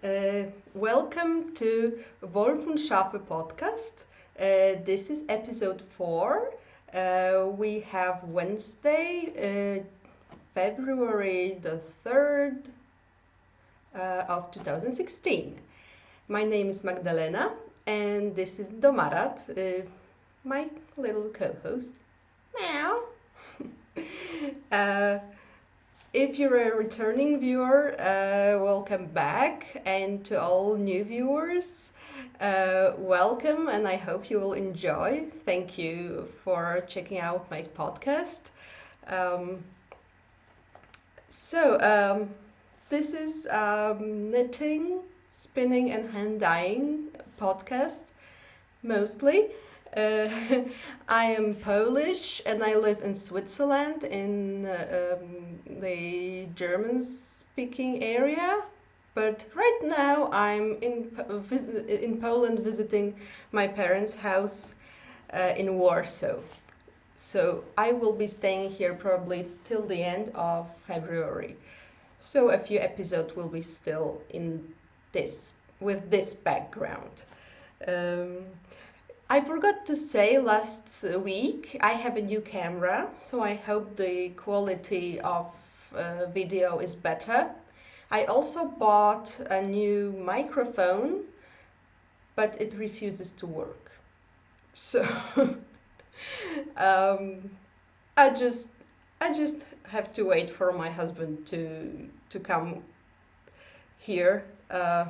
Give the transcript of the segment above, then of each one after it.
Welcome to Wolff&Schafe podcast. This is episode 4. We have Wednesday, February the 3rd of 2016. My name is Magdalena and this is Domarat, my little co-host. Meow. If you're a returning viewer, welcome back, and to all new viewers, welcome, and I hope you will enjoy. Thank you for checking out my podcast. This is knitting, spinning, and hand dyeing podcast, mostly. I am Polish and I live in Switzerland in the German-speaking area. But right now I'm in Poland visiting my parents' house in Warsaw. So I will be staying here probably till the end of February. So a few episodes will be still with this background. I forgot to say last week I have a new camera, so I hope the quality of video is better. I also bought a new microphone, but it refuses to work. So I just have to wait for my husband to come here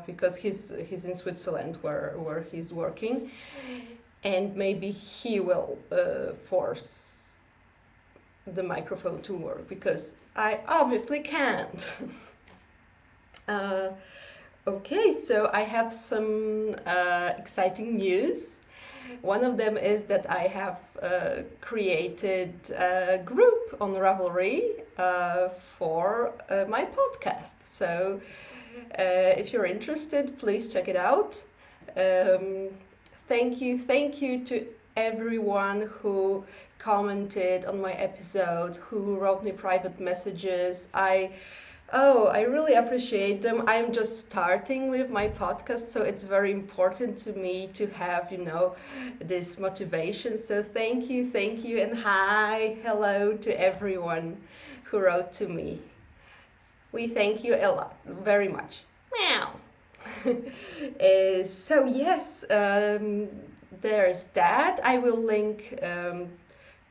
because he's in Switzerland where he's working. And maybe he will force the microphone to work because I obviously can't. Okay, so I have some exciting news. One of them is that I have created a group on Ravelry for my podcast. So if you're interested, please check it out. Thank you to everyone who commented on my episode, who wrote me private messages. I really appreciate them. I'm just starting with my podcast, so it's very important to me to have, this motivation. So thank you, and hello to everyone who wrote to me. We thank you a lot, very much. Meow. So yes, there's that. I will link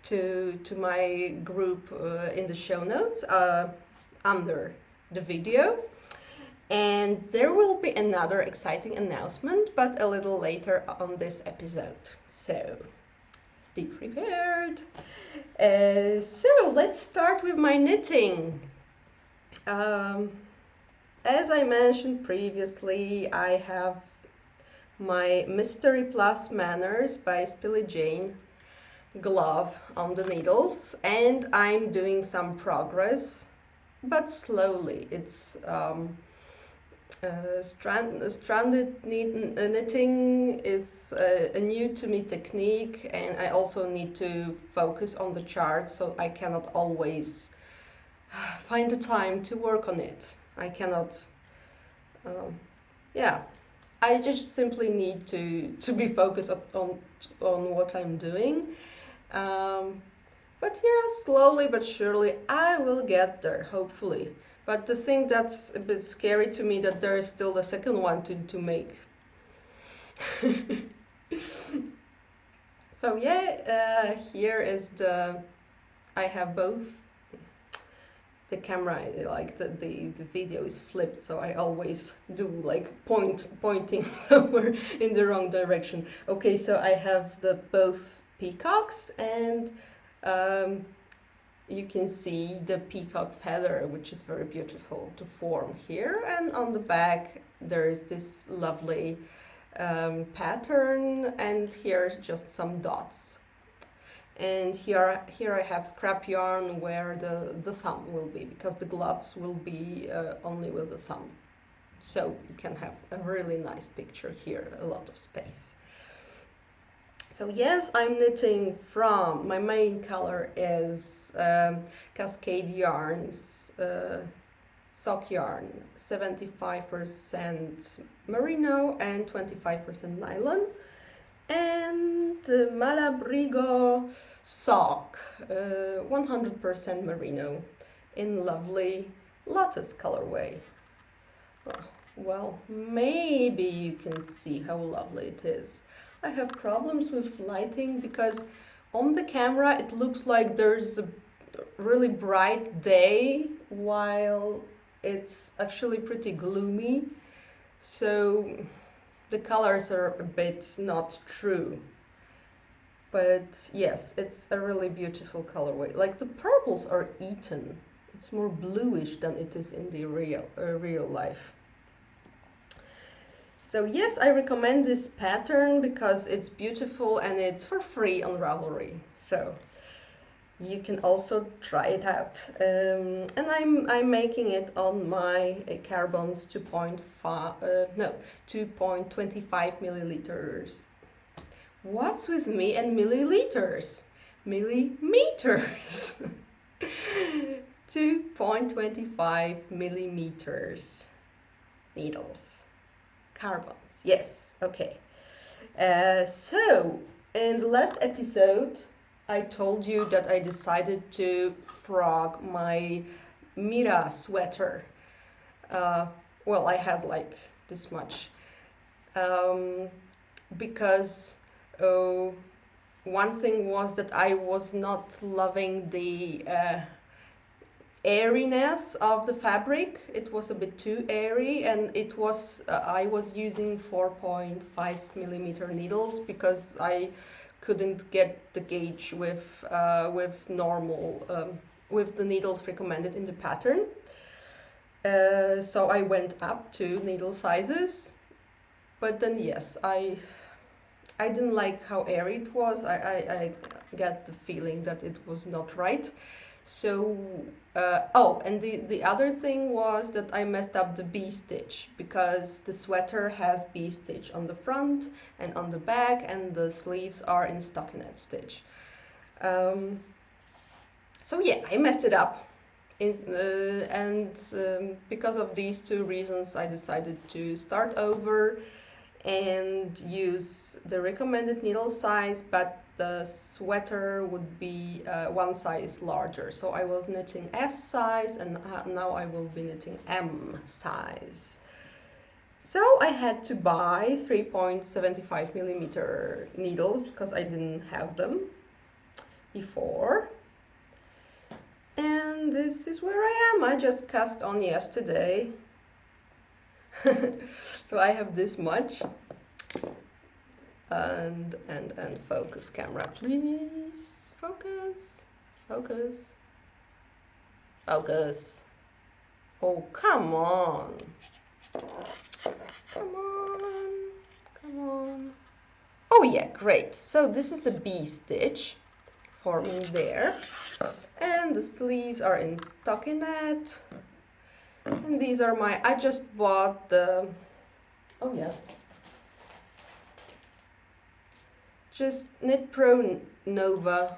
to my group in the show notes under the video, and there will be another exciting announcement, but a little later on this episode. So be prepared. So let's start with my knitting. As I mentioned previously, I have my Mystery Plus Manners by Spilly Jane glove on the needles, and I'm doing some progress, but slowly. It's stranded knitting is a new to me technique, and I also need to focus on the chart, so I cannot always find the time to work on it. I cannot, I just simply need to be focused on what I'm doing. But yeah, slowly but surely I will get there, hopefully. But the thing that's a bit scary to me that there is still the second one to make. So yeah, here is I have both. The camera, like the video is flipped, so I always do like pointing somewhere in the wrong direction. Okay, so I have both peacocks, and you can see the peacock feather, which is very beautiful to form here, and on the back there is this lovely pattern, and here's just some dots. And here I have scrap yarn where the thumb will be, because the gloves will be only with the thumb. So you can have a really nice picture here, a lot of space. So yes, I'm knitting from, my main color is Cascade Yarns sock yarn, 75% merino and 25% nylon, and Malabrigo sock, 100% merino in lovely lotus colorway. Well, maybe you can see how lovely it is. I have problems with lighting because on the camera it looks like there's a really bright day while it's actually pretty gloomy, so the colors are a bit not true. But yes, it's a really beautiful colorway. Like the purples are eaten. It's more bluish than it is in the real life. So yes, I recommend this pattern because it's beautiful and it's for free on Ravelry. So you can also try it out. And I'm making it on my Carbon's 2.25 milliliters. What's with me and milliliters? Millimeters. 2.25 millimeters needles. Carbons, yes, okay. So, in the last episode, I told you that I decided to frog my Mira sweater. Well, I had like this much. Because one thing was that I was not loving the airiness of the fabric. It was a bit too airy, and it was I was using 4.5 millimeter needles because I couldn't get the gauge with normal with the needles recommended in the pattern. So I went up to needle sizes, but then yes, I didn't like how airy it was. I got the feeling that it was not right. So, and the other thing was that I messed up the B stitch because the sweater has B stitch on the front and on the back, and the sleeves are in stockinette stitch. So yeah, I messed it up. Because of these two reasons, I decided to start over and use the recommended needle size, but the sweater would be one size larger. So I was knitting S size, and now I will be knitting M size. So I had to buy 3.75 millimeter needles because I didn't have them before. And this is where I am. I just cast on yesterday. So I have this much. And focus, camera, please. Focus, focus, focus. Oh, come on. Come on, come on. Oh yeah, great. So this is the B stitch forming there. And the sleeves are in stockinette. And these are my, I just bought the, oh yeah, just Knit Pro Nova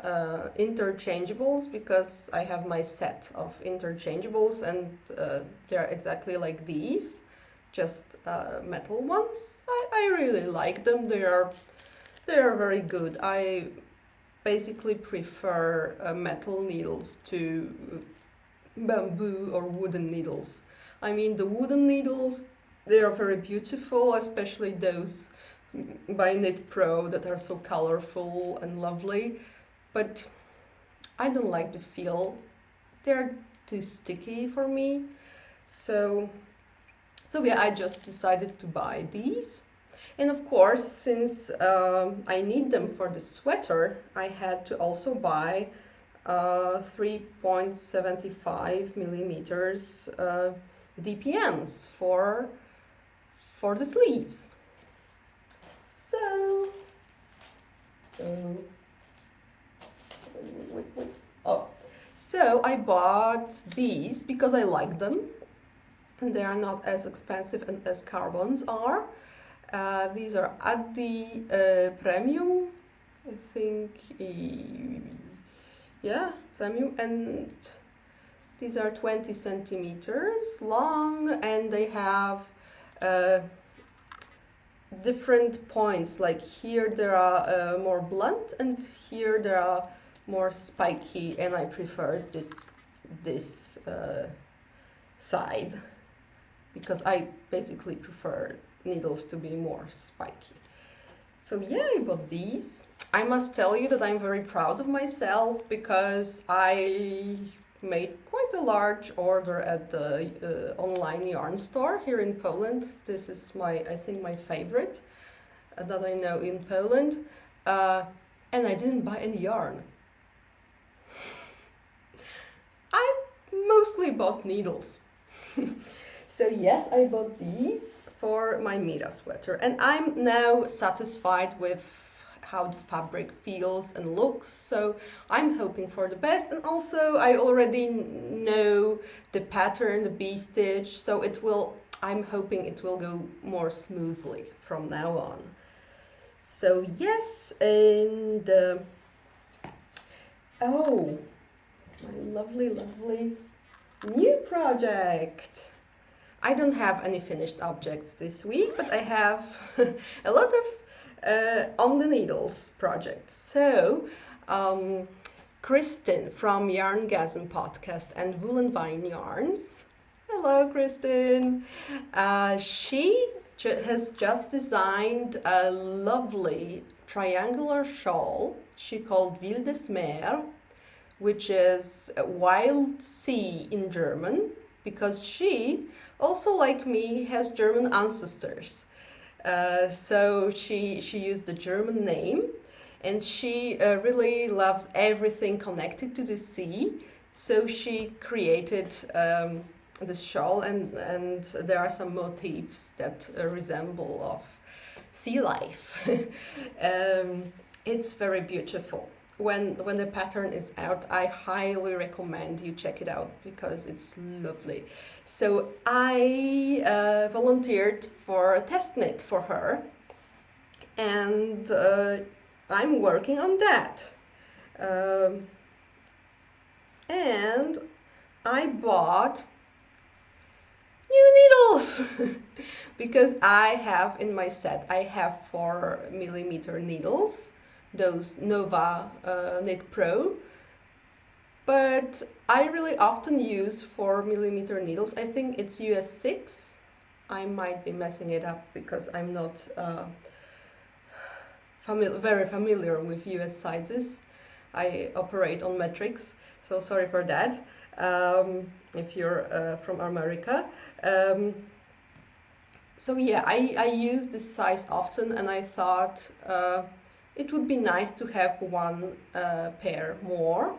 interchangeables, because I have my set of interchangeables, and they're exactly like these, just metal ones. I really like them. They are very good. I basically prefer metal needles to bamboo or wooden needles. I mean, the wooden needles, they are very beautiful, especially those by Knit Pro that are so colorful and lovely, but I don't like the feel. They're too sticky for me. So yeah, I just decided to buy these. And of course, since I need them for the sweater, I had to also buy 3.75 millimeters DPNs for the sleeves. So, so I bought these because I like them, and they are not as expensive as carbons are. These are Addi Premium, I think, yeah, Premium, and These are 20 centimeters long, and they have uh, different points. Like here there are more blunt, and here there are more spiky, and I prefer this side, because I basically prefer needles to be more spiky. So yeah, I bought these. I must tell you that I'm very proud of myself, because I made quite a large order at the online yarn store here in Poland. This is I think my favorite that I know in Poland. And I didn't buy any yarn. I mostly bought needles. So yes, I bought these for my Mira sweater, and I'm now satisfied with how the fabric feels and looks, so I'm hoping for the best. And also I already know the pattern, the B-stitch, so I'm hoping it will go more smoothly from now on. So yes, and oh, my lovely new project. I don't have any finished objects this week, but I have a lot of on the needles projects. So, Kristen from Yarngasm podcast and Woolen Vine Yarns. Hello, Kristen. She has just designed a lovely triangular shawl she called Wildes Meer, which is wild sea in German, because she, also like me, has German ancestors. So she used the German name, and she really loves everything connected to the sea. So she created this shawl, and there are some motifs that resemble of sea life. It's very beautiful. When the pattern is out, I highly recommend you check it out, because it's lovely. So I volunteered for a test knit for her, and I'm working on that. And I bought new needles because I have in my set, I have 4mm needles, those Nova Knit Pro, but I really often use 4mm needles. I think it's US 6. I might be messing it up because I'm not very familiar with US sizes. I operate on metrics, so sorry for that. If you're from America. So yeah, I use this size often, and I thought it would be nice to have one pair more.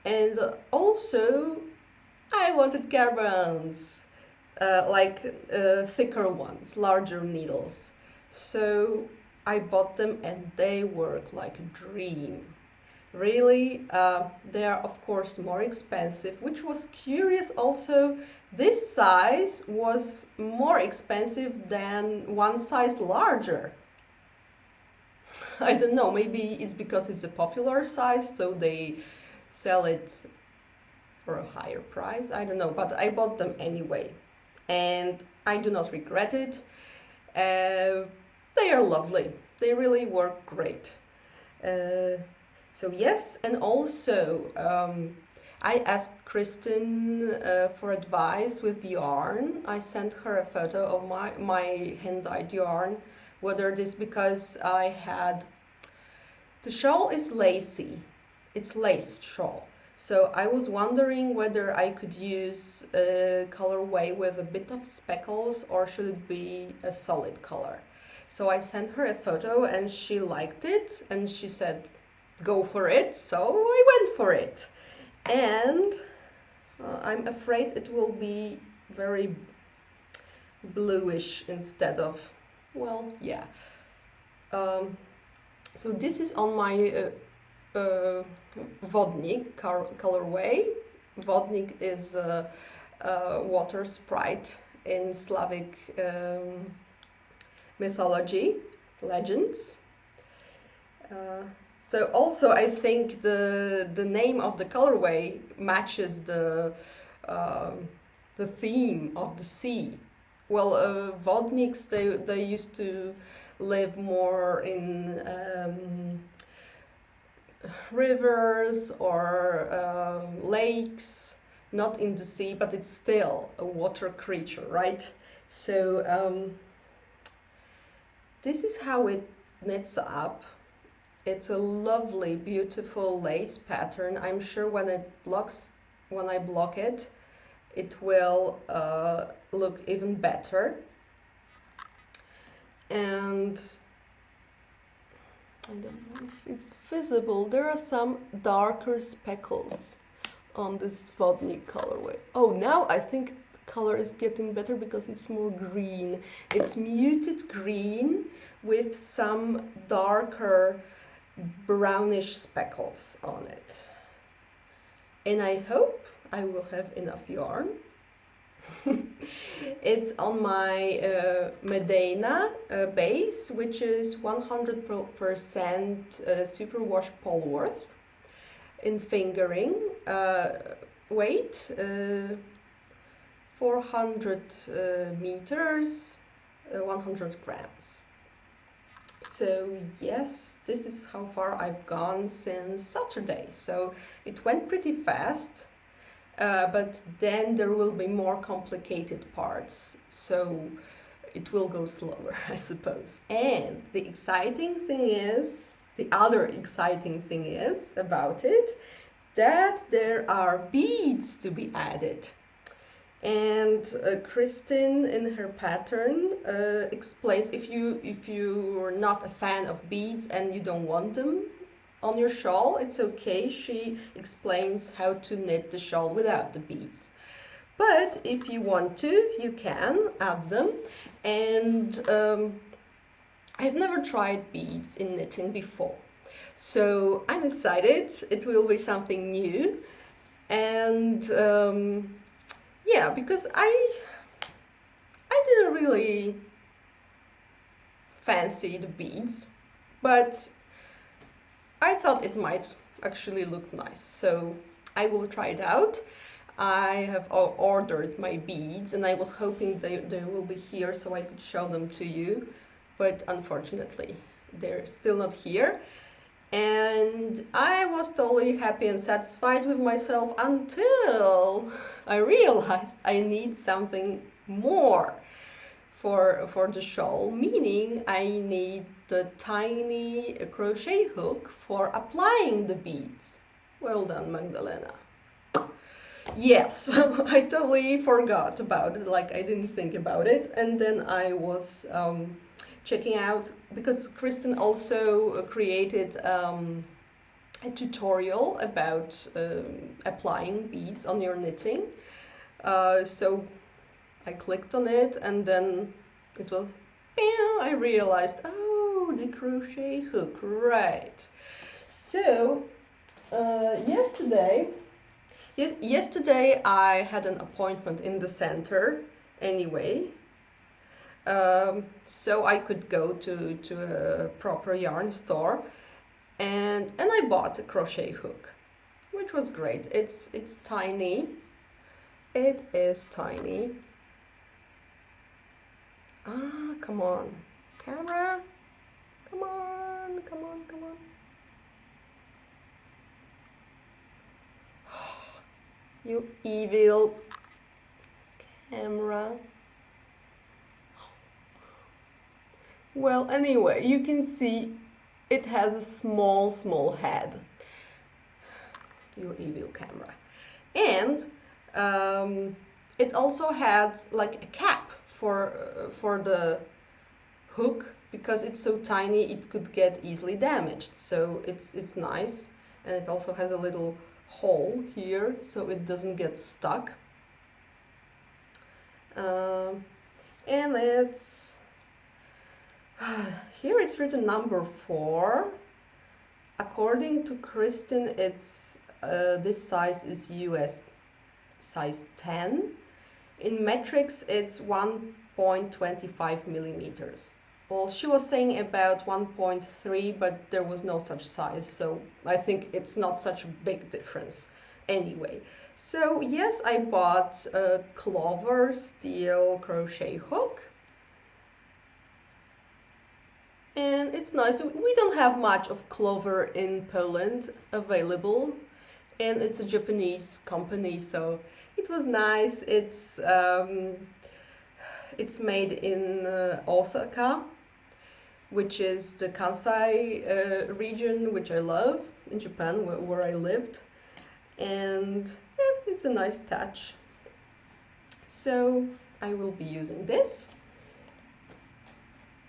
And also I wanted carbons, like thicker ones, larger needles. So I bought them, and they work like a dream. Really, they are of course more expensive, which was curious also. This size was more expensive than one size larger. I don't know, maybe it's because it's a popular size, so they sell it for a higher price. I don't know, but I bought them anyway, and I do not regret it. They are lovely. They really work great. So yes, and also I asked Kristen for advice with yarn. I sent her a photo of my hand-dyed yarn, whether this because I had... The shawl is lacy. It's laced shawl. So I was wondering whether I could use a colorway with a bit of speckles, or should it be a solid color. So I sent her a photo, and she liked it, and she said, go for it. So I went for it. And I'm afraid it will be very bluish instead of, well, yeah. So this is on my Vodnik colorway. Vodnik is a water sprite in Slavic mythology, legends. So also I think the name of the colorway matches the the theme of the sea. Well, vodniks, they used to live more in rivers or lakes, not in the sea, but it's still a water creature, right? So this is how it knits up. It's a lovely, beautiful lace pattern. I'm sure when I block it, it will look even better. And I don't know if it's visible. There are some darker speckles on this vodnik colorway. Oh, now I think the color is getting better because it's more green. It's muted green with some darker brownish speckles on it. And I hope I will have enough yarn. It's on my Medina base, which is 100% superwash Polworth in fingering, weight 400 meters, 100 grams. So yes, this is how far I've gone since Saturday. So it went pretty fast. But then there will be more complicated parts, so it will go slower, I suppose. And the other exciting thing is about it, that there are beads to be added. And Kristin in her pattern explains, if you're not a fan of beads and you don't want them on your shawl, it's okay. She explains how to knit the shawl without the beads. But if you want to, you can add them. And I've never tried beads in knitting before. So I'm excited. It will be something new. And yeah, because I didn't really fancy the beads, but I thought it might actually look nice, so I will try it out. I have ordered my beads and I was hoping they will be here so I could show them to you, but unfortunately they're still not here. And I was totally happy and satisfied with myself until I realized I need something more for the shawl, meaning I need the tiny crochet hook for applying the beads. Well done, Magdalena. Yes, I totally forgot about it, like I didn't think about it. And then I was checking out, because Kristin also created a tutorial about applying beads on your knitting. So I clicked on it and then it was, I realized, oh, the crochet hook, right. So yesterday I had an appointment in the center anyway, so I could go to a proper yarn store, and I bought a crochet hook, which was great. It's tiny. It is tiny. Ah, come on, camera. Come on, come on, come on. You evil camera. Well, anyway, you can see it has a small head. Your evil camera. And it also had like a cap for the hook, because it's so tiny it could get easily damaged. So it's nice, and it also has a little hole here so it doesn't get stuck. And it's here it's written number 4. According to Kristin, it's this size is US size 10. In metrics it's 1.25 millimeters. Well, she was saying about 1.3, but there was no such size, so I think it's not such a big difference Anyway, so yes, I bought a clover steel crochet hook. And it's nice. We don't have much of clover in Poland available, and it's a Japanese company, so it was nice. It's made in Osaka, which is the Kansai region, which I love in Japan, where I lived, and yeah, it's a nice touch. So I will be using this.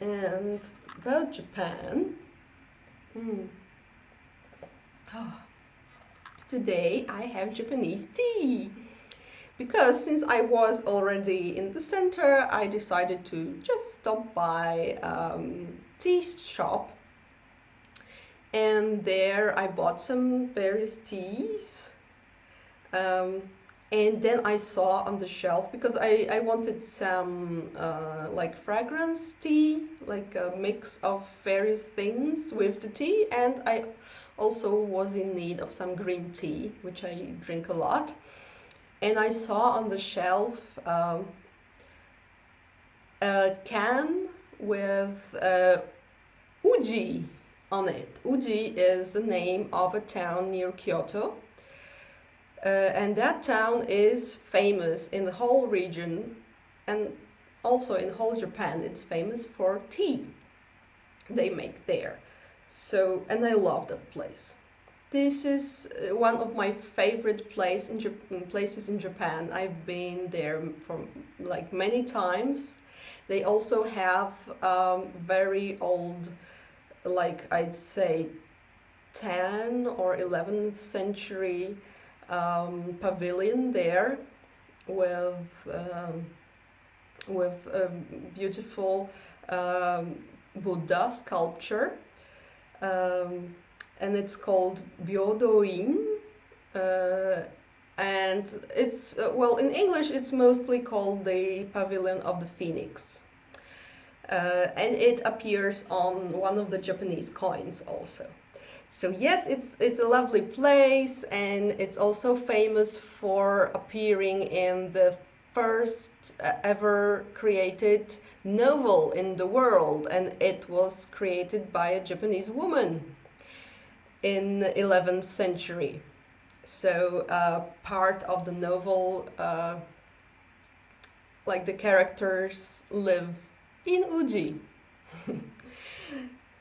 And about Japan, today I have Japanese tea. Because since I was already in the center, I decided to just stop by tea shop. And there I bought some various teas. And then I saw on the shelf, because I wanted some like fragrance tea, like a mix of various things with the tea, and I also was in need of some green tea, which I drink a lot. And I saw on the shelf a can with Uji on it. Uji is the name of a town near Kyoto. And that town is famous in the whole region, and also in whole Japan. It's famous for tea they make there. So, and I love that place. This is one of my favorite places in Japan. I've been there for like many times. They also have very old, like I'd say 10 or 11th century pavilion there with a beautiful Buddha sculpture, and it's called Byodoin, and it's well, in English it's mostly called the Pavilion of the Phoenix, and it appears on one of the Japanese coins also. So yes, it's a lovely place, and it's also famous for appearing in the first ever created novel in the world, and it was created by a Japanese woman in the 11th century. So part of the novel, like the characters live in Uji.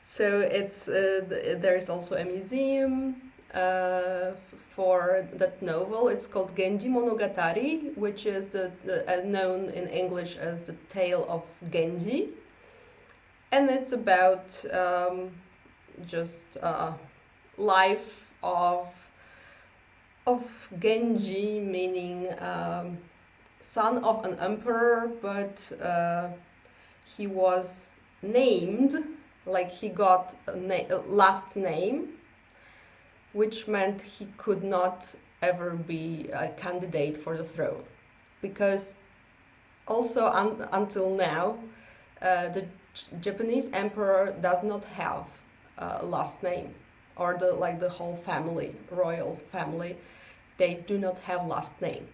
So it's there's also a museum for that novel. It's called Genji Monogatari, which is known in English as the Tale of Genji, and it's about just life of Genji, meaning son of an emperor, but he was named, like he got a last name, which meant he could not ever be a candidate for the throne, because also until now the Japanese emperor does not have a last name, or the whole family, royal family, they do not have last name.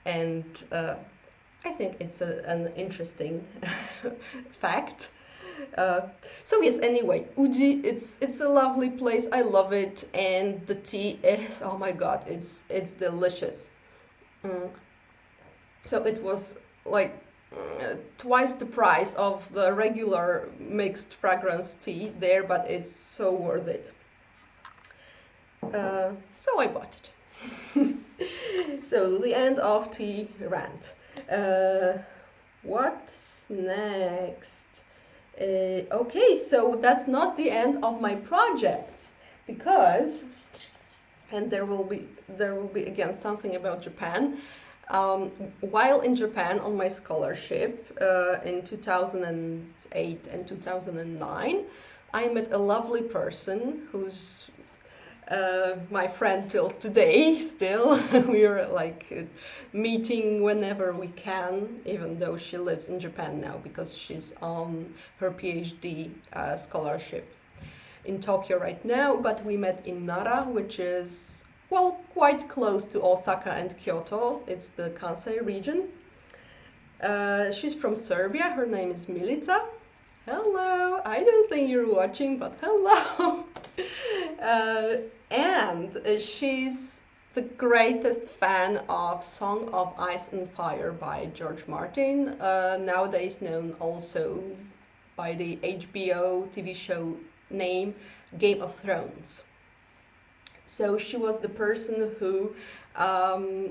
And I think it's an interesting fact. So yes, anyway, Uji, it's a lovely place. I love it, and the tea is, oh my god, it's delicious. So it was like twice the price of the regular mixed fragrance tea there, but it's so worth it. So I bought it. So the end of tea rant. What's next? Okay, so that's not the end of my project, because, and there will be again something about Japan. While in Japan on my scholarship in 2008 and 2009, I met a lovely person who's my friend till today still. We are like meeting whenever we can, even though she lives in Japan now because she's on her PhD scholarship in Tokyo right now. But we met in Nara, which is well, quite close to Osaka and Kyoto. It's the Kansai region. She's from Serbia. Her name is Milica. Hello. I don't think you're watching, but hello. And she's the greatest fan of Song of Ice and Fire by George Martin, nowadays known also by the HBO TV show name Game of Thrones. So she was the person who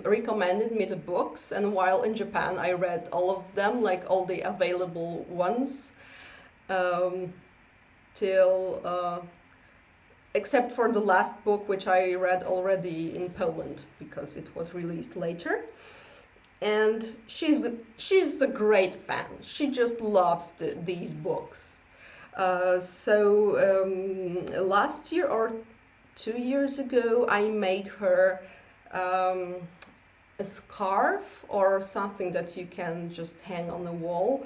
recommended me the books, and while in Japan I read all of them, like all the available ones, till except for the last book, which I read already in Poland because it was released later. And she's a great fan. She just loves these books. Last year or 2 years ago, I made her a scarf or something that you can just hang on the wall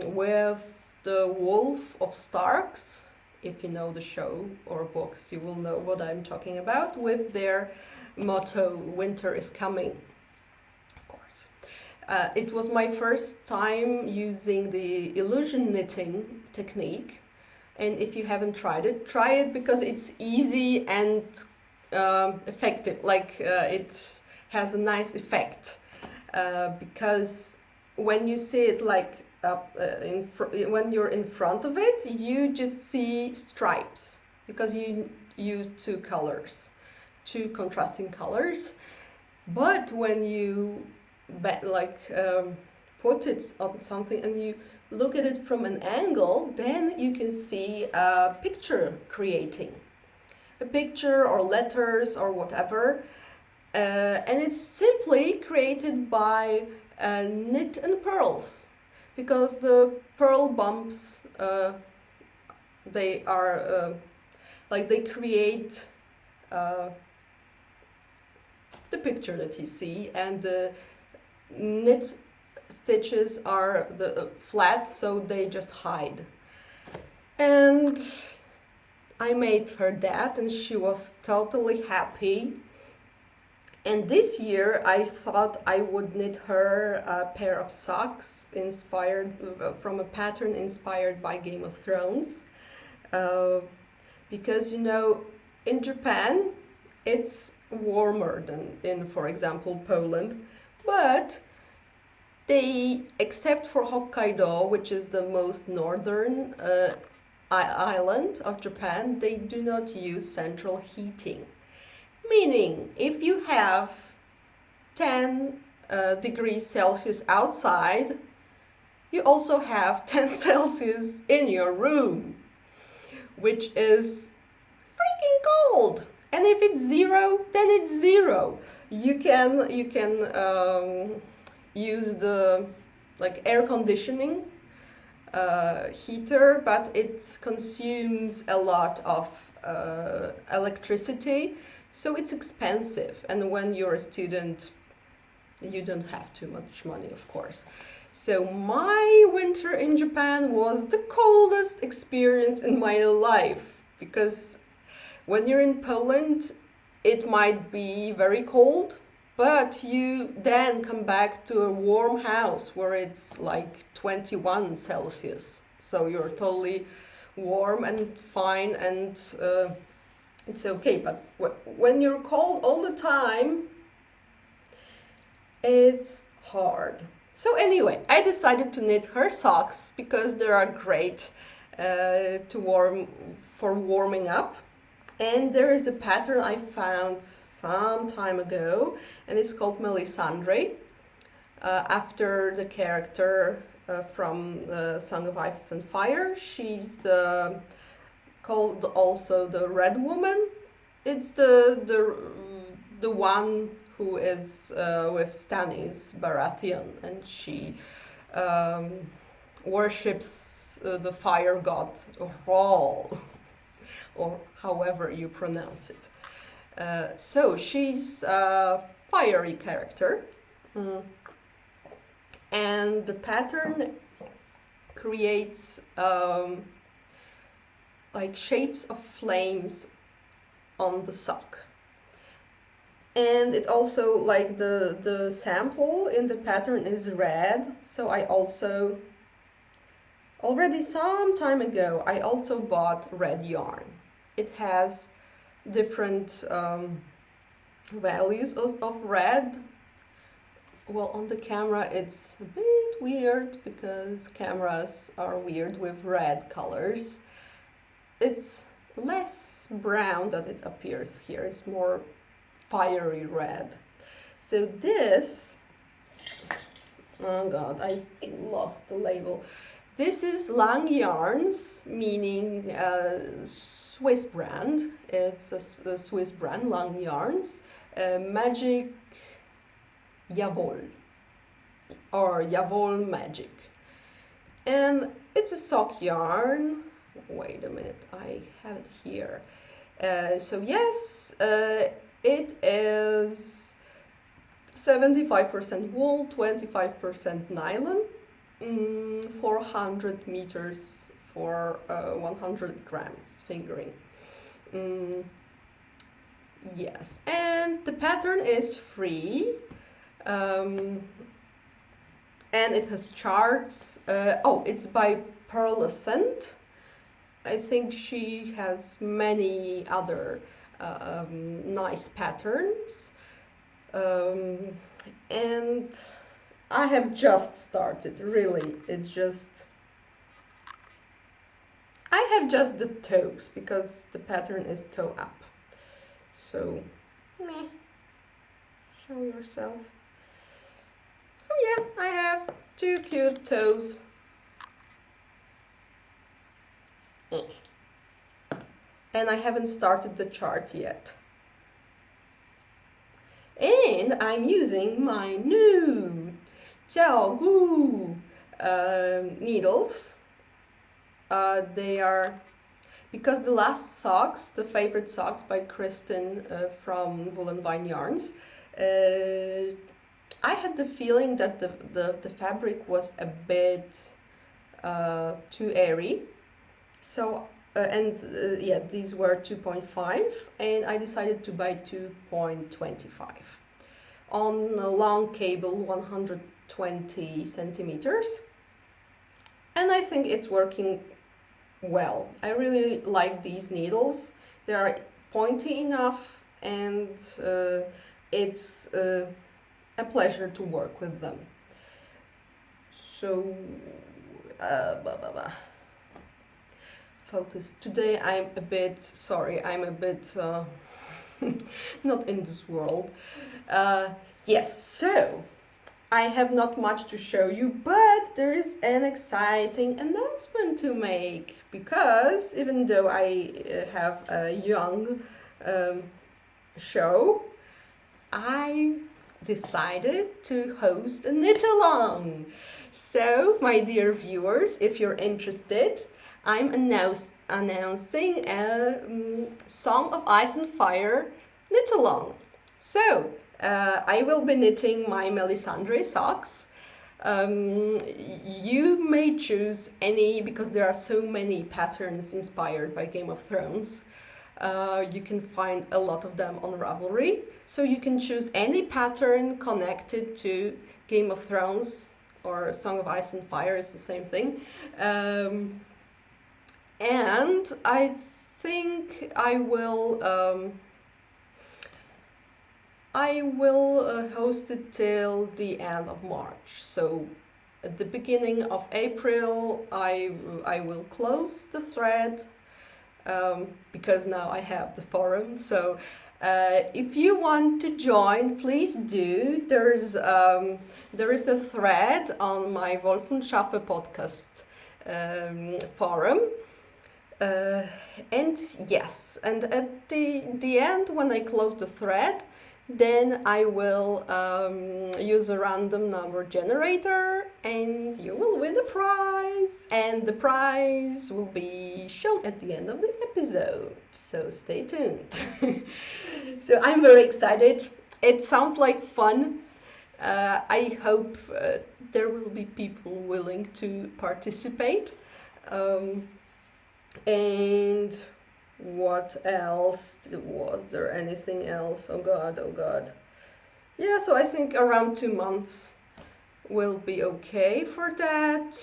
with the Wolff&Schafe. If you know the show or books, you will know what I'm talking about, with their motto, "Winter is coming," of course. It was my first time using the illusion knitting technique, and if you haven't tried it, try it, because it's easy and effective. Like it has a nice effect, because when you see it like when you're in front of it, you just see stripes, because you use two contrasting colors. But when you put it on something and you look at it from an angle, then you can see a picture creating. A picture or letters or whatever. And it's simply created by knit and pearls. Because the pearl bumps, they are they create the picture that you see, and the knit stitches are flat, so they just hide. And I made her that, and she was totally happy. And this year I thought I would knit her a pair of socks inspired from a pattern inspired by Game of Thrones. Because, you know, in Japan it's warmer than in, for example, Poland. But they, except for Hokkaido, which is the most northern island of Japan, they do not use central heating. Meaning, if you have 10 degrees Celsius outside, you also have 10 Celsius in your room, which is freaking cold. And if it's 0, then it's 0. You can use the air conditioning heater, but it consumes a lot of electricity. So it's expensive, and when you're a student, you don't have too much money, of course. So my winter in Japan was the coldest experience in my life, because when you're in Poland, it might be very cold, but you then come back to a warm house where it's like 21 Celsius. So you're totally warm and fine, and it's okay. But when you're cold all the time, it's hard. So anyway, I decided to knit her socks because they are great for warming up. And there is a pattern I found some time ago, and it's called Melisandre, after the character from Song of Ice and Fire. She's called also the Red Woman. It's the one who is with Stannis Baratheon, and she worships the fire god Hrall, or however you pronounce it. So she's a fiery character, and the pattern creates like shapes of flames on the sock. And it also, like, the sample in the pattern is red, so I also already some time ago I also bought red yarn. It has different values of red. Well, on the camera it's a bit weird because cameras are weird with red colors. It's less brown than it appears here, it's more fiery red. So this, oh god, I lost the label. This is Lang Yarns, meaning Swiss brand. It's a Swiss brand, Lang Yarns. Magic Jawohl, or Jawohl Magic. And it's a sock yarn. Wait a minute, I have it here. So yes, it is 75% wool, 25% nylon, 400 meters for 100 grams fingering. Yes, and the pattern is free, and it has charts. It's by Pearlescent. I think she has many other nice patterns, and I have just started, really. It's just, I have just the toes because the pattern is toe up. So, meh, show yourself. So yeah, I have 2 cute toes. And I haven't started the chart yet. And I'm using my new Jiaogu needles. They are, because the last socks, the favorite socks by Kristen from Wool and Vine Yarns, I had the feeling that the fabric was a bit too airy. So, yeah, these were 2.5, and I decided to buy 2.25 on a long cable, 120 centimeters. And I think it's working well. I really like these needles. They are pointy enough, and it's a pleasure to work with them. So, focus. Today I'm a bit, sorry, I'm a bit not in this world. Yes, so I have not much to show you, but there is an exciting announcement to make, because even though I have a young show, I decided to host a knit-along. So, my dear viewers, if you're interested, I'm announcing a Song of Ice and Fire knit-along. So, I will be knitting my Melisandre socks. You may choose any, because there are so many patterns inspired by Game of Thrones. You can find a lot of them on Ravelry. So you can choose any pattern connected to Game of Thrones, or Song of Ice and Fire is the same thing. And I think I will host it till the end of March. So at the beginning of April, I will close the thread, because now I have the forum. So if you want to join, please do. There is a thread on my Wolff&Schafe podcast forum. And yes, and at the end, when I close the thread, then I will use a random number generator, and you will win a prize. And the prize will be shown at the end of the episode. So stay tuned. So I'm very excited. It sounds like fun. I hope there will be people willing to participate. And What else? Was there anything else? Oh God, oh God. Yeah, so I think around 2 months will be okay for that.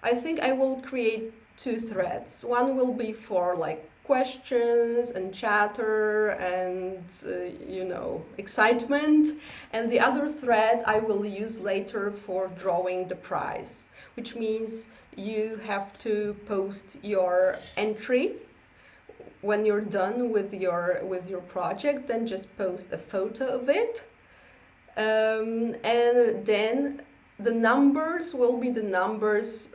I think I will create two threads. One will be for like questions and chatter and excitement, and the other thread I will use later for drawing the prize, which means you have to post your entry when you're done with your project. Then just post a photo of it, and then the numbers will be the numbers.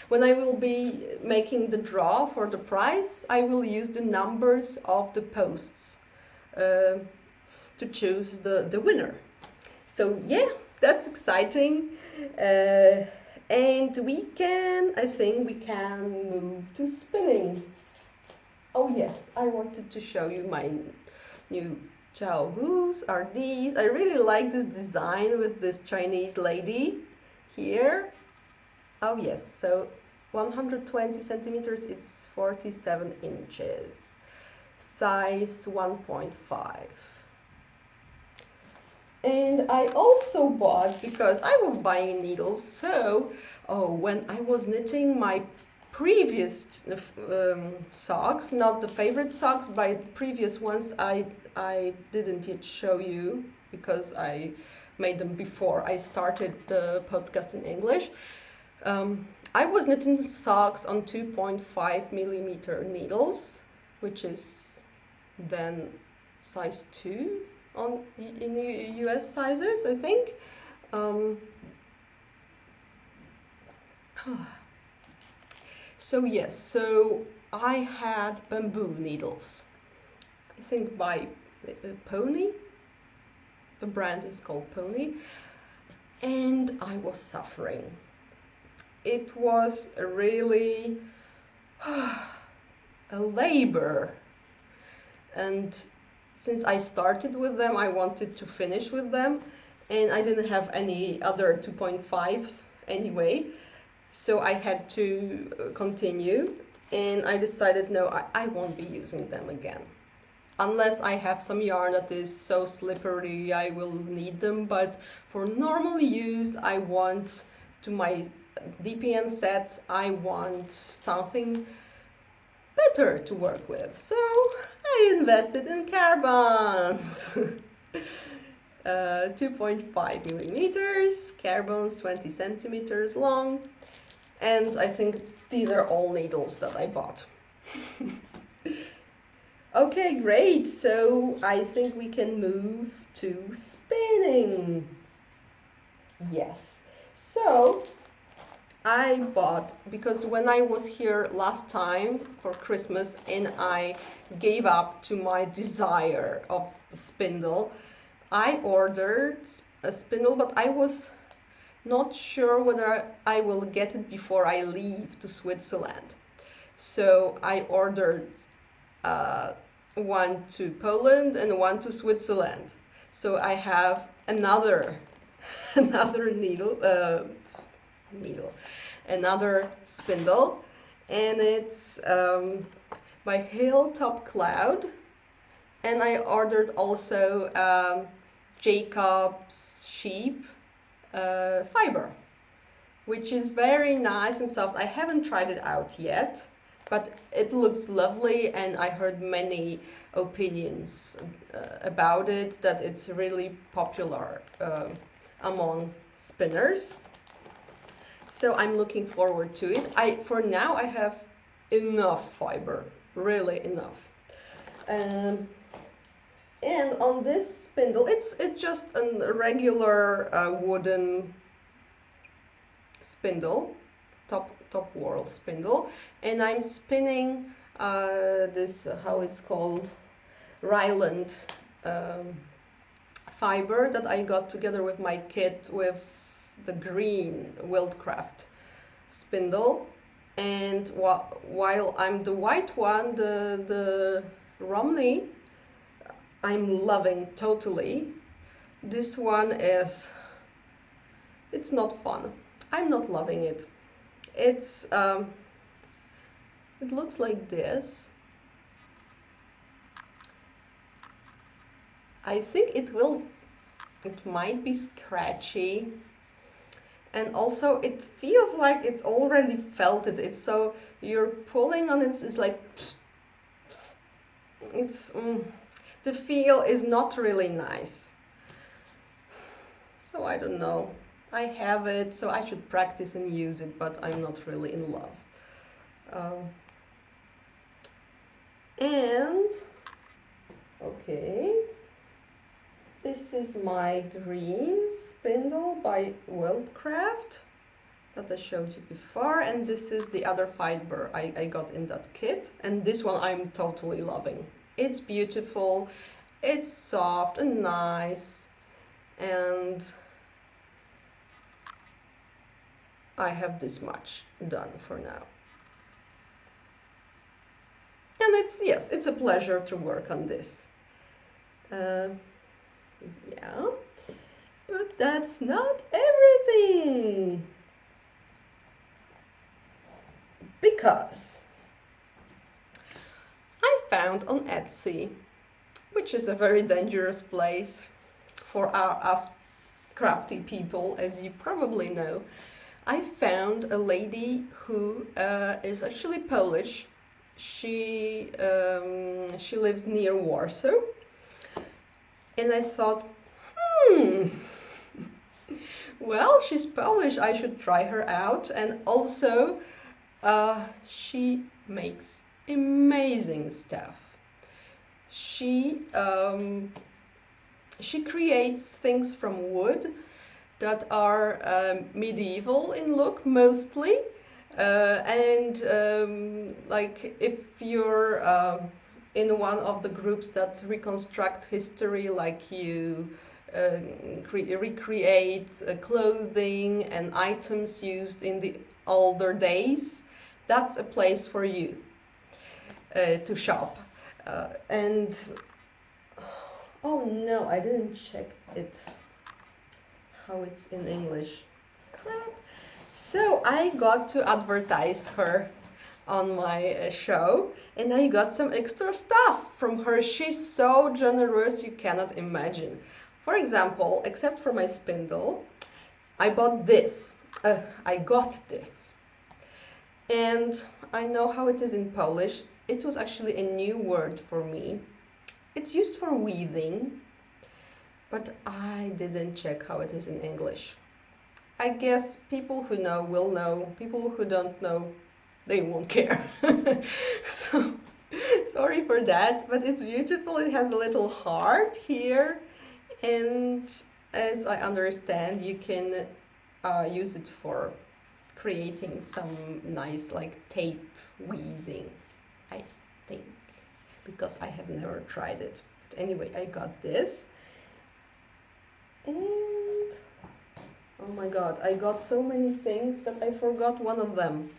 When I will be making the draw for the prize, I will use the numbers of the posts to choose the winner. So yeah, that's exciting. And I think we can move to spinning. Oh yes, I wanted to show you my new Chao Goose are these. I really like this design with this Chinese lady here. Oh yes, so 120 centimeters, it's 47 inches. Size 1.5. And I also bought, because I was buying needles, so when I was knitting my previous socks, not the favorite socks, but previous ones, I didn't yet show you because I made them before I started the podcast in English. I was knitting socks on 2.5 millimeter needles, which is then size 2 in US sizes, I think. So yes, so I had bamboo needles, I think by Pony. The brand is called Pony, and I was suffering. It was really a labor, and since I started with them, I wanted to finish with them, and I didn't have any other 2.5s anyway, so I had to continue, and I decided no, I won't be using them again. Unless I have some yarn that is so slippery I will need them, but for normal use I want, to my DPN set, I want something better to work with. So I invested in carbons. 2.5 millimeters, carbons 20 centimeters long, and I think these are all needles that I bought. Okay, great. So I think we can move to spinning. Yes. So I bought, because when I was here last time for Christmas and I gave up to my desire of the spindle, I ordered a spindle, but I was not sure whether I will get it before I leave to Switzerland. So I ordered one to Poland and one to Switzerland. So I have another another spindle, and it's by Hilltop Cloud. And I ordered also Jacob's sheep fiber, which is very nice and soft. I haven't tried it out yet, but it looks lovely, and I heard many opinions about it, that it's really popular among spinners. So I'm looking forward to it. For now I have enough fiber, really enough. And on this spindle, it's just a regular wooden spindle, top whorl spindle, and I'm spinning this, how it's called, Ryland fiber that I got together with my kit with the green Wildcraft spindle. And while I'm the white one, the Romney, I'm loving totally. This one it's not fun. I'm not loving it. It's It looks like this. I think it might be scratchy. And also it feels like it's already felted. It's so, you're pulling on it, it's like, it's, the feel is not really nice. So I don't know. I have it, so I should practice and use it, but I'm not really in love. And, okay. This is my green spindle by Wolff&Schafe that I showed you before, and this is the other fiber I got in that kit, and this one I'm totally loving. It's beautiful, it's soft and nice, and I have this much done for now. And yes, it's a pleasure to work on this. Yeah, but that's not everything. Because I found on Etsy, which is a very dangerous place for us crafty people, as you probably know, I found a lady who is actually Polish. She lives near Warsaw. And I thought, well, she's Polish, I should try her out. And also, she makes amazing stuff. She creates things from wood that are medieval in look, mostly. Like if you're in one of the groups that reconstruct history, like you recreate clothing and items used in the older days, that's a place for you to shop. And oh no, I didn't check it, how it's in English. Crap. So I got to advertise her on my show, and I got some extra stuff from her. She's so generous, you cannot imagine. For example, except for my spindle, I bought this. I got this. And I know how it is in Polish. It was actually a new word for me. It's used for weaving, but I didn't check how it is in English. I guess people who know will know. People who don't know, they won't care. So, sorry for that, but it's beautiful. It has a little heart here, and as I understand, you can use it for creating some nice like tape weaving, I think, because I have never tried it. But anyway, I got this, and oh my god, I got so many things that I forgot one of them.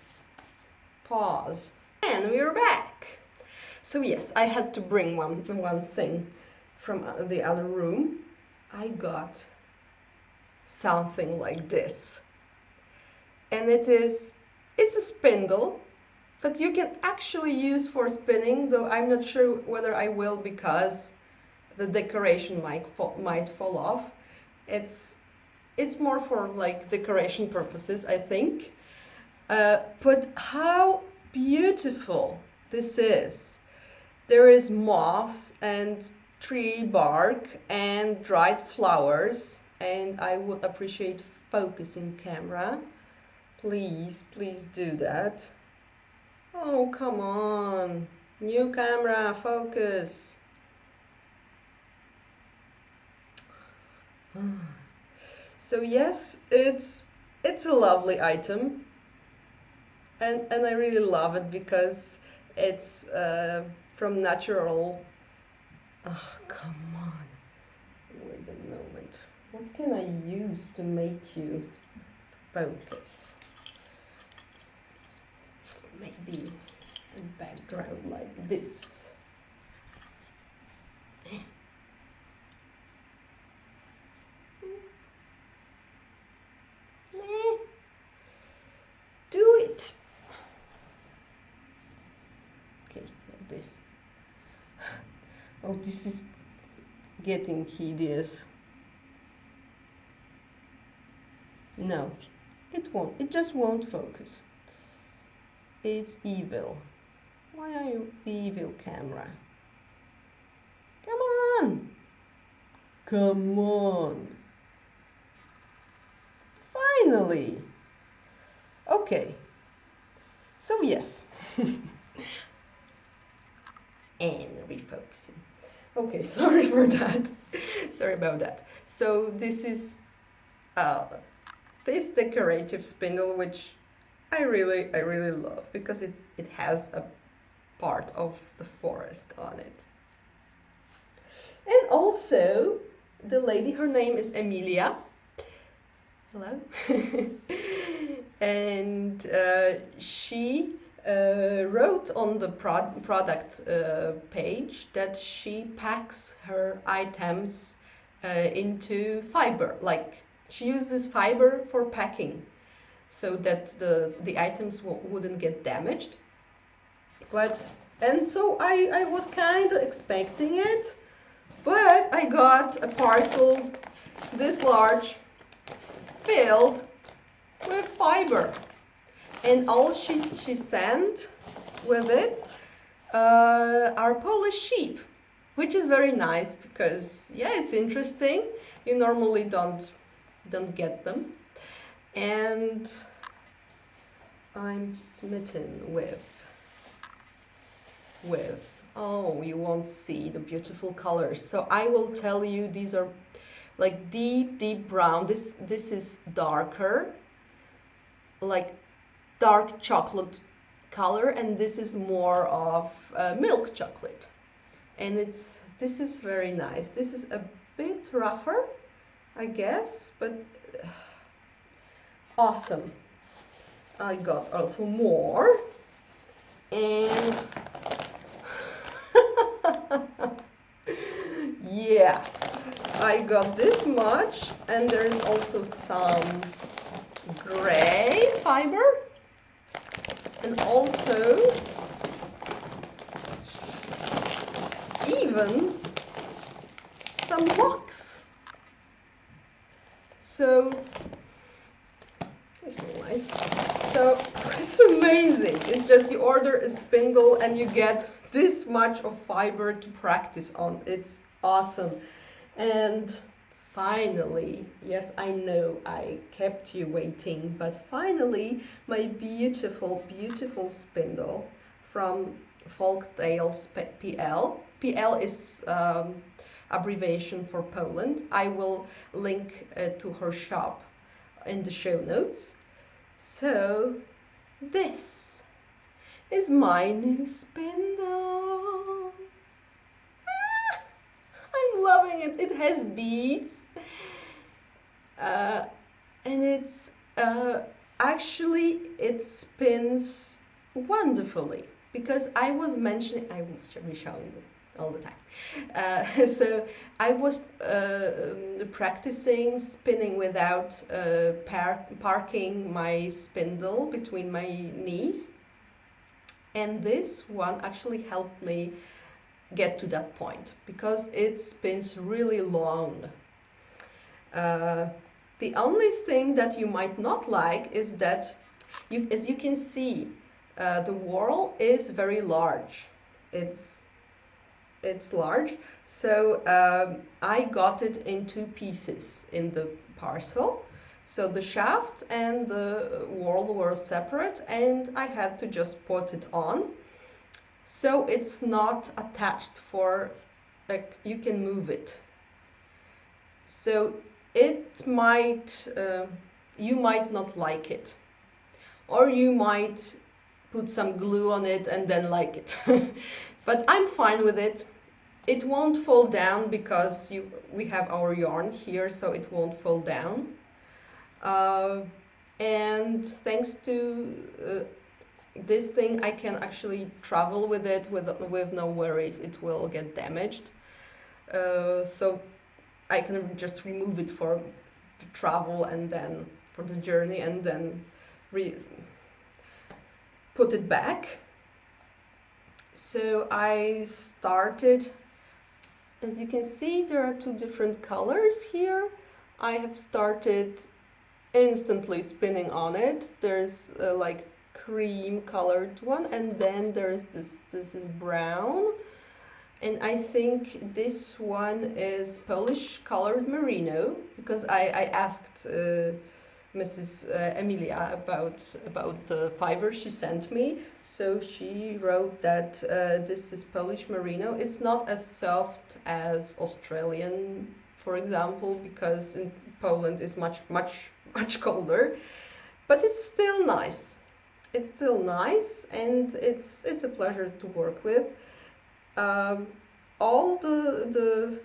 Pause. And we're back. So yes, I had to bring one thing from the other room. I got something like this. And it's a spindle that you can actually use for spinning, though I'm not sure whether I will because the decoration might fall off. It's more for like decoration purposes, I think. But how beautiful this is. There is moss and tree bark and dried flowers, and I would appreciate focusing camera. Please do that. Oh, come on. New camera, focus. So yes, it's a lovely item. And I really love it because it's from natural. Oh, come on. Wait a moment. What can I use to make you focus? Maybe a background like this. Do it. this. Oh, this is getting hideous. No, it won't. It just won't focus. It's evil. Why are you evil, camera? Come on! Come on! Finally! Okay. So yes. And refocusing. Okay, sorry for that. Sorry about that. So this is this decorative spindle, which I really love because it has a part of the forest on it. And also the lady, her name is Emilia. Hello. And she wrote on the product page that she packs her items into fiber. Like, she uses fiber for packing so that the items wouldn't get damaged. And so I was kind of expecting it, but I got a parcel this large filled with fiber, and all she sent with it are Polish sheep, which is very nice because, yeah, it's interesting. You normally don't get them, and I'm smitten with oh, you won't see the beautiful colors. So I will tell you, these are like deep brown. This is darker, like dark chocolate color, and this is more of milk chocolate. And this is very nice. This is a bit rougher, I guess, but awesome. I got also more, and yeah, I got this much, and there's also some gray fiber, and also even some wax. So it's really nice. So it's amazing. It's just, you order a spindle and you get this much of fiber to practice on. It's awesome. And finally, yes, I know I kept you waiting, but finally my beautiful spindle from Folktale PL. PL is abbreviation for Poland. I will link to her shop in the show notes. So this is my new spindle. I'm loving it. It has beads, and it's actually, it spins wonderfully, because I was mentioning, I will be showing you all the time. So I was practicing spinning without parking my spindle between my knees, and this one actually helped me get to that point because it spins really long. The only thing that you might not like is that, as you can see, the whorl is very large. It's large, so I got it in 2 pieces in the parcel. So the shaft and the whorl were separate, and I had to just put it on. So it's not attached for, like, you can move it. So it might, you might not like it. Or you might put some glue on it and then like it. But I'm fine with it. It won't fall down because we have our yarn here, so it won't fall down. And thanks to this thing, I can actually travel with it with no worries. It will get damaged. So I can just remove it for the travel and then for the journey, and then put it back. So I started, as you can see, there are two different colors here. I have started instantly spinning on it. There's like cream colored one, and then there's this is brown, and I think this one is Polish colored merino, because I asked Mrs. Emilia about the fiber she sent me. So she wrote that this is Polish merino. It's not as soft as Australian, for example, because in Poland is much colder, but it's still nice. It's still nice, and it's a pleasure to work with. All the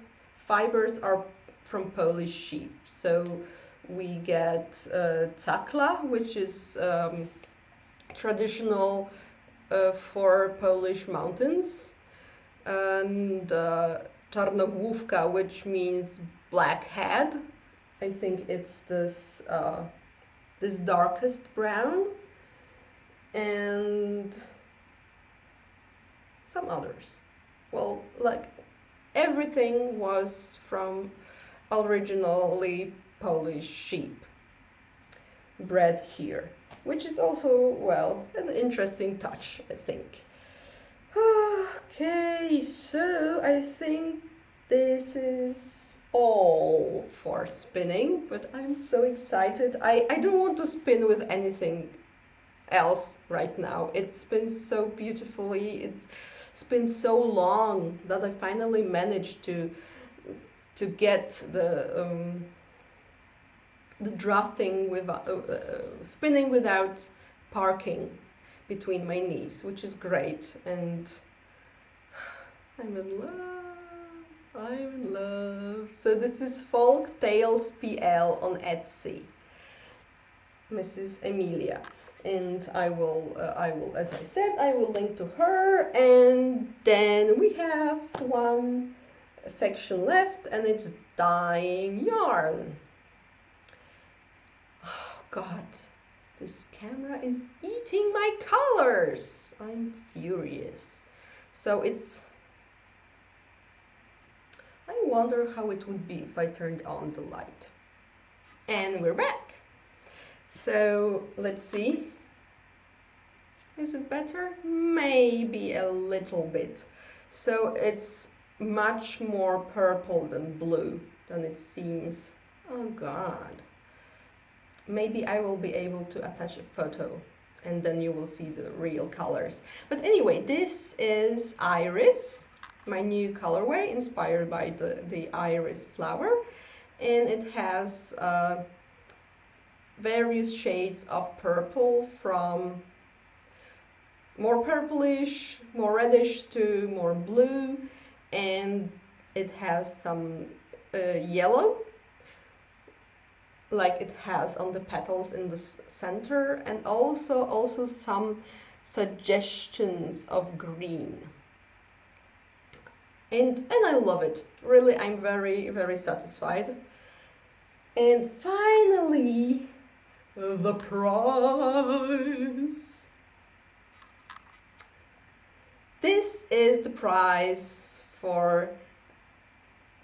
fibers are from Polish sheep, so we get takla, which is traditional for Polish mountains, and czarnogłówka, which means black head. I think it's this darkest brown, and some others. Well, like everything was from originally Polish sheep bred here, which is also, well, an interesting touch, I think. Okay, so I think this is all for spinning, but I'm so excited. I don't want to spin with anything else right now. It spins so beautifully. It's been so long that I finally managed to get the drafting without spinning without parking between my knees, which is great. And I'm in love. I'm in love. So this is Folk Tales PL on Etsy, Mrs. Emilia. And I will, as I said, I will link to her. And then we have one section left, and it's dyeing yarn. Oh God, this camera is eating my colors. I'm furious. So I wonder how it would be if I turned on the light. And we're back. So let's see. Is it better? Maybe a little bit. So it's much more purple than blue than it seems. Oh God. Maybe I will be able to attach a photo, and then you will see the real colors. But anyway, this is Iris, my new colorway inspired by the iris flower, and it has various shades of purple, from more purplish, more reddish to more blue, and it has some yellow, like it has on the petals in the center, and also some suggestions of green. And I love it. Really, I'm very satisfied. And finally, the prize. This is the prize for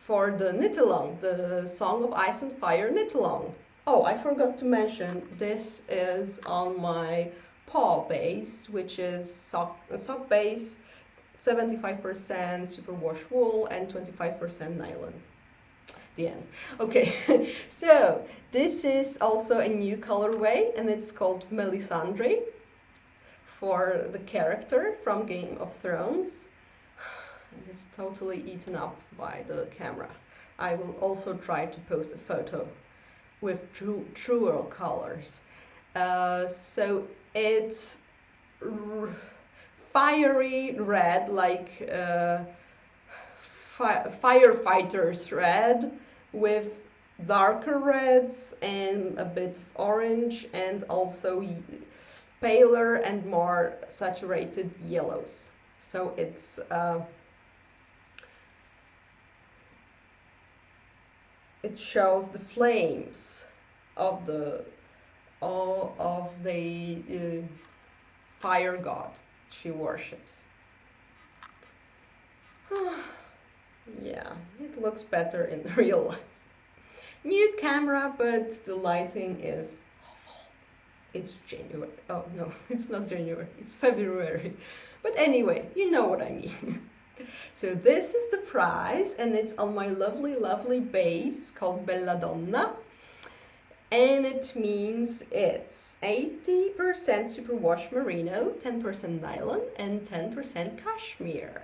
the knit-along, the Song of Ice and Fire knit-along. Oh, I forgot to mention, this is on my paw base, which is a sock base, 75% superwash wool and 25% nylon. The end. Okay, so this is also a new colorway, and it's called Melisandre, for the character from Game of Thrones. It's totally eaten up by the camera. I will also try to post a photo with truer colors. So it's fiery red, like firefighters red, with darker reds and a bit of orange, and also paler and more saturated yellows. So it's it shows the flames of the fire god she worships. Yeah, it looks better in real life. New camera, but the lighting is awful. It's January. Oh no, it's not January, it's February. But anyway, you know what I mean. So this is the prize, and it's on my lovely, lovely base called Belladonna. And it means it's 80% superwash merino, 10% nylon, and 10% cashmere.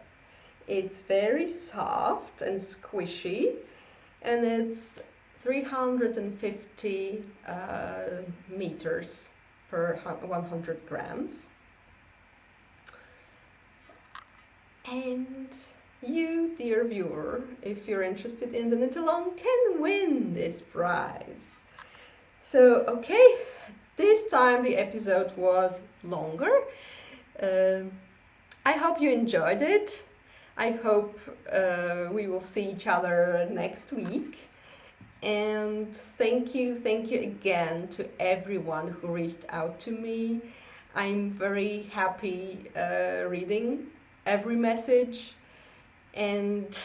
It's very soft and squishy, and it's 350 meters per 100 grams. And you, dear viewer, if you're interested in the knit-along, can win this prize. So, okay, this time the episode was longer. I hope you enjoyed it. I hope we will see each other next week. And thank you again to everyone who reached out to me. I'm very happy reading every message. And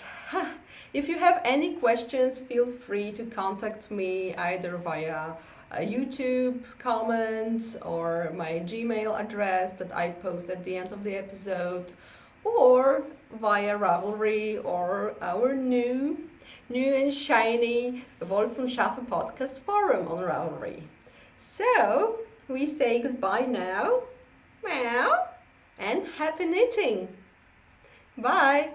if you have any questions, feel free to contact me either via a YouTube comment or my Gmail address that I post at the end of the episode, or via Ravelry or our new and shiny Wolff&Schafe podcast forum on Ravelry. So we say goodbye now. Meow, and happy knitting. Bye.